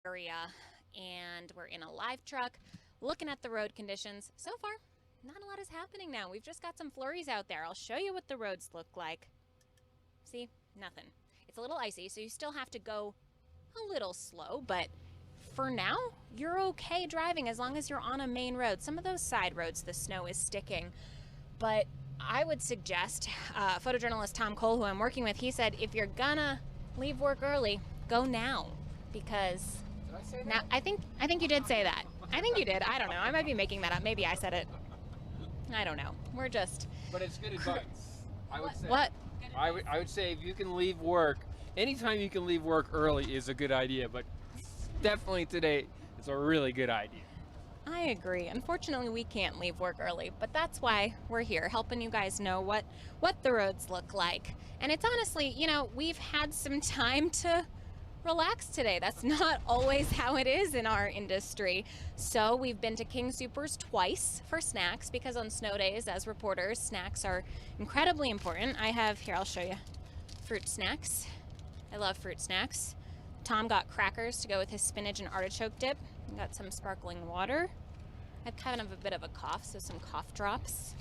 area, and we're in a live truck looking at the road conditions. So far, not a lot is happening now. We've just got some flurries out there. I'll show you what the roads look like. See, nothing. It's a little icy, so you still have to go a little slow, but for now, you're okay driving as long as you're on a main road. Some of those side roads, the snow is sticking, but I would suggest, photojournalist Tom Cole, who I'm working with, he said, if you're gonna leave work early, go now, because Did I say that? now I think you did say that. I think you did. I don't know. I might be making that up. Maybe I said it. I don't know. We're just. But it's good advice. I would say. What? I would say if you can leave work, anytime you can leave work early is a good idea. But definitely today is a really good idea. I agree. Unfortunately, we can't leave work early, but that's why we're here, helping you guys know what the roads look like. And it's honestly, we've had some time to relax today. That's not always how it is in our industry. So we've been to King Soopers twice for snacks, because on snow days, as reporters, snacks are incredibly important. I have, here, I'll show you, fruit snacks. I love fruit snacks. Tom got crackers to go with his spinach and artichoke dip. Got some sparkling water. I have kind of a bit of a cough, so some cough drops,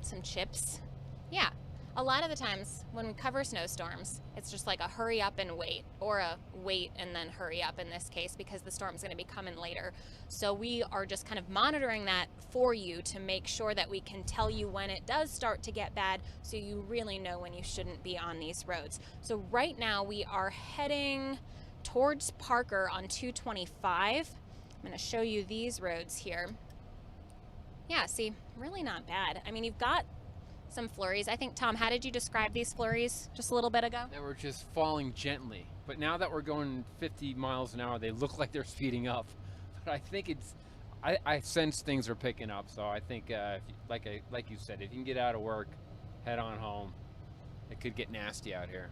some chips. Yeah, a lot of the times when we cover snowstorms, it's just like a hurry up and wait, or a wait and then hurry up in this case, because the storm's going to be coming later. So we are just kind of monitoring that for you to make sure that we can tell you when it does start to get bad, so you really know when you shouldn't be on these roads. So right now we are heading towards Parker on 225. I'm going to show you these roads here. Yeah, see, really not bad. I mean, you've got some flurries. I think, Tom, how did you describe these flurries just a little bit ago? They were just falling gently. But now that we're going 50 miles an hour, they look like they're speeding up. But I think I sense things are picking up. So I think, like you said, if you can get out of work, head on home. It could get nasty out here.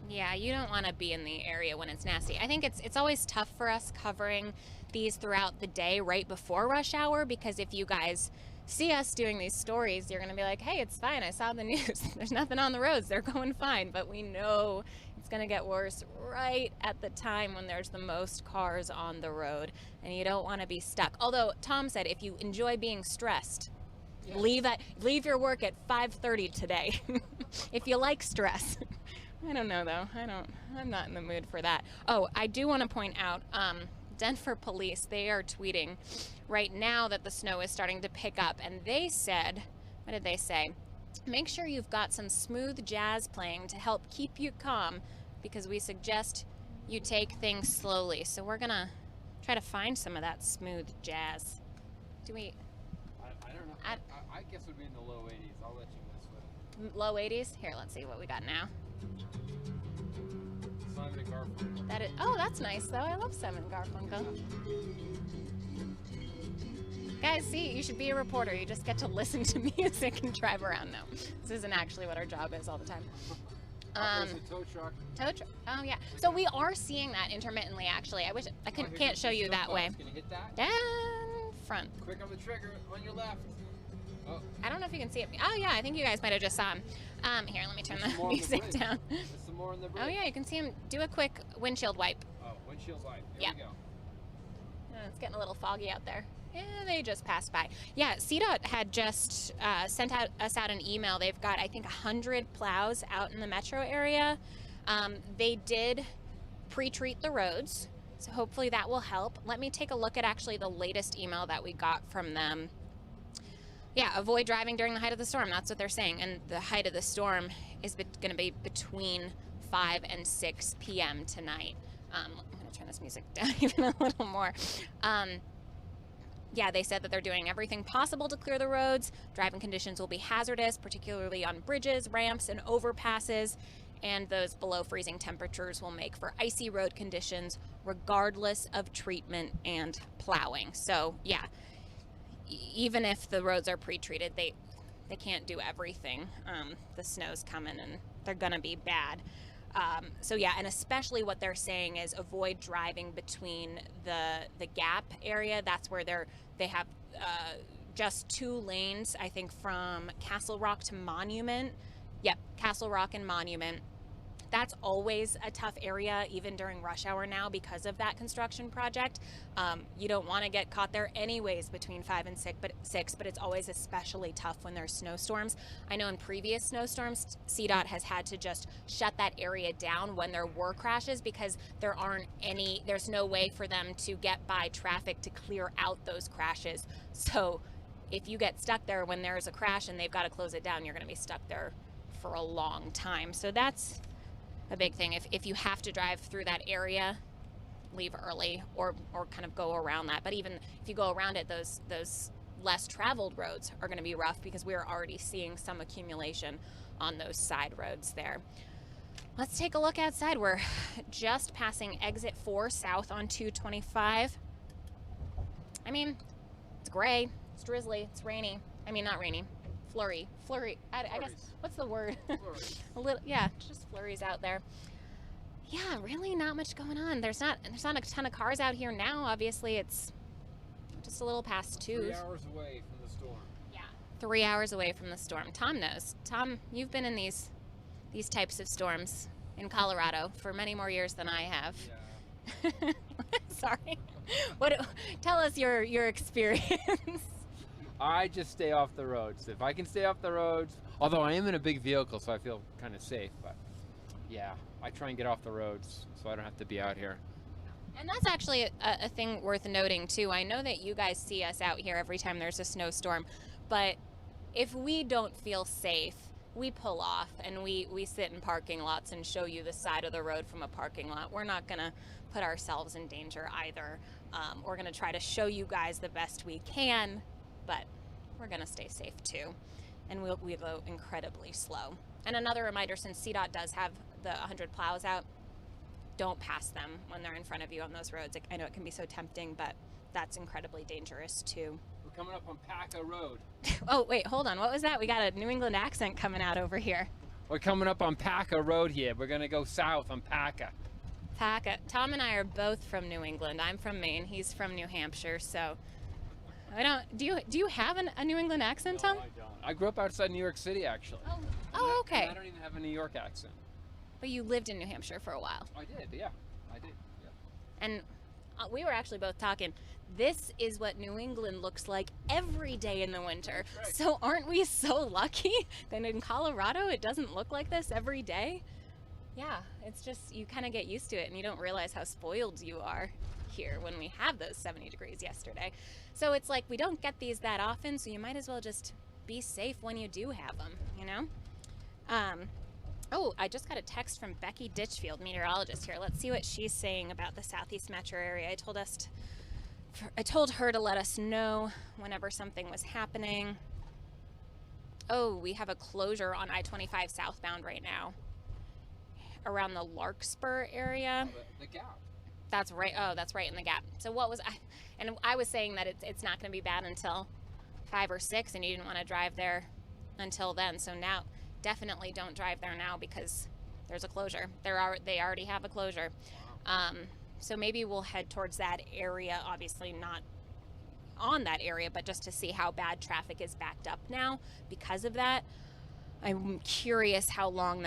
Yeah, you don't want to be in the area when it's nasty. I think it's always tough for us covering these throughout the day right before rush hour, because if you guys see us doing these stories, you're going to be like, hey, it's fine. I saw the news. There's nothing on the roads. They're going fine. But we know it's going to get worse right at the time when there's the most cars on the road, and you don't want to be stuck. Although Tom said if you enjoy being stressed, yes, leave your work at 5:30 today. If you like stress. I don't know, though. I'm not in the mood for that. Oh, I do want to point out, Denver police, they are tweeting right now that the snow is starting to pick up. And they said, what did they say? Make sure you've got some smooth jazz playing to help keep you calm, because we suggest you take things slowly. So we're going to try to find some of that smooth jazz. Do we? I don't know. I guess it would be in the low 80s. I'll let you mess with it. Low 80s? Here, let's see what we got now. Simon & Garfunkel. That is, oh, that's nice, though. I love Simon & Garfunkel. Guys, see, you should be a reporter. You just get to listen to music and drive around now. This isn't actually what our job is all the time. There's a tow truck. Tow truck. Oh, yeah. So we are seeing that intermittently, actually. I wish I can't show you that way. Can you hit that? Down front. Quick on the trigger, on your left. Oh. I don't know if you can see it. Oh, yeah, I think you guys might have just saw him. Here, let me turn the music down. There's some more on the bridge. Oh, yeah, you can see him. Do a quick windshield wipe. Oh, windshield wipe. Yeah. There we go. It's getting a little foggy out there. Yeah, they just passed by. Yeah, CDOT had just sent us out an email. They've got, I think, 100 plows out in the metro area. They did pre-treat the roads, so hopefully that will help. Let me take a look at actually the latest email that we got from them. Yeah, avoid driving during the height of the storm. That's what they're saying. And the height of the storm is going to be between 5 and 6 p.m. tonight. I'm going to turn this music down even a little more. Yeah, they said that they're doing everything possible to clear the roads. Driving conditions will be hazardous, particularly on bridges, ramps, and overpasses. And those below freezing temperatures will make for icy road conditions regardless of treatment and plowing. So, yeah. Even if the roads are pre-treated, they can't do everything. The snow's coming and they're gonna be bad. So yeah, and especially what they're saying is avoid driving between the gap area. That's where they have just 2 lanes, I think, from Castle Rock to Monument. Yep, Castle Rock and Monument. That's always a tough area, even during rush hour now, because of that construction project. You don't want to get caught there anyways between 5 and 6, but it's always especially tough when there's snowstorms. I know in previous snowstorms, CDOT has had to just shut that area down when there were crashes because there's no way for them to get by traffic to clear out those crashes. So if you get stuck there when there's a crash and they've got to close it down, you're going to be stuck there for a long time. So that's a big thing. If you have to drive through that area, leave early or kind of go around that. But even if you go around it, those less traveled roads are going to be rough because we're already seeing some accumulation on those side roads there. Let's take a look outside. We're just passing exit 4 south on 225. I mean, it's gray, it's drizzly, it's rainy. I mean, not rainy. Flurry. I guess, what's the word? A little, yeah, just flurries out there. Yeah, really not much going on. There's not a ton of cars out here now. Obviously, it's just a little past 2. 3 hours away from the storm. Yeah, 3 hours away from the storm. Tom knows. Tom, you've been in these types of storms in Colorado for many more years than I have. Yeah. Sorry. Tell us your experience. I just stay off the roads. If I can stay off the roads, although I am in a big vehicle, so I feel kind of safe, but yeah, I try and get off the roads so I don't have to be out here. And that's actually a thing worth noting too. I know that you guys see us out here every time there's a snowstorm, but if we don't feel safe, we pull off and we sit in parking lots and show you the side of the road from a parking lot. We're not gonna put ourselves in danger either. We're gonna try to show you guys the best we can, but we're gonna stay safe too. And we go incredibly slow. And another reminder, since CDOT does have the 100 plows out, don't pass them when they're in front of you on those roads. I know it can be so tempting, but that's incredibly dangerous too. We're coming up on Paca Road. Oh, wait, hold on. What was that? We got a New England accent coming out over here. We're coming up on Paca Road here. We're gonna go south on Paca. Paca. Tom and I are both from New England. I'm from Maine. He's from New Hampshire, so I don't. Do you have a New England accent, Tom? No, I don't. I grew up outside New York City, actually. Oh, okay. I don't even have a New York accent. But you lived in New Hampshire for a while. I did, yeah. I did, yeah. And we were actually both talking. This is what New England looks like every day in the winter. That's right. So aren't we so lucky that in Colorado it doesn't look like this every day? Yeah, it's just you kind of get used to it and you don't realize how spoiled you are here when we have those 70 degrees yesterday. So it's like we don't get these that often, so you might as well just be safe when you do have them, you know? Oh, I just got a text from Becky Ditchfield, meteorologist here. Let's see what she's saying about the Southeast metro area. I told her to let us know whenever something was happening. Oh, we have a closure on I-25 southbound right now around the Larkspur area. Oh, the Gap. That's right. Oh, that's right in the Gap. So what was I? And I was saying that it's not going to be bad until 5 or 6, and you didn't want to drive there until then. So now, definitely don't drive there now because there's a closure. They already have a closure. So maybe we'll head towards that area. Obviously not on that area, but just to see how bad traffic is backed up now because of that. I'm curious how long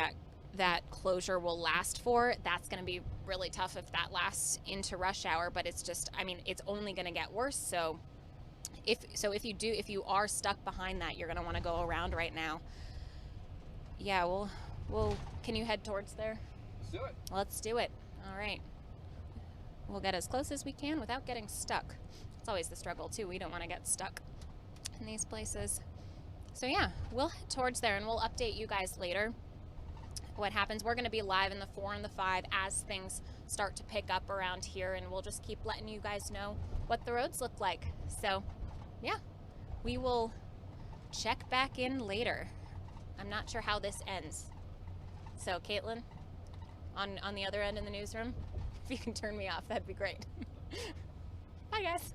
that closure will last for. That's going to be really tough if that lasts into rush hour, but it's just, I mean, it's only going to get worse. So if you are stuck behind that, you're going to want to go around right now. Yeah, can you head towards there? Let's do it. Let's do it. All right. We'll get as close as we can without getting stuck. It's always the struggle too. We don't want to get stuck in these places. So yeah, we'll head towards there and we'll update you guys later what happens. We're going to be live in the 4 and the 5 as things start to pick up around here, and we'll just keep letting you guys know what the roads look like. So yeah, we will check back in later. I'm not sure how this ends. So Caitlin, on the other end in the newsroom, if you can turn me off, that'd be great. Bye guys.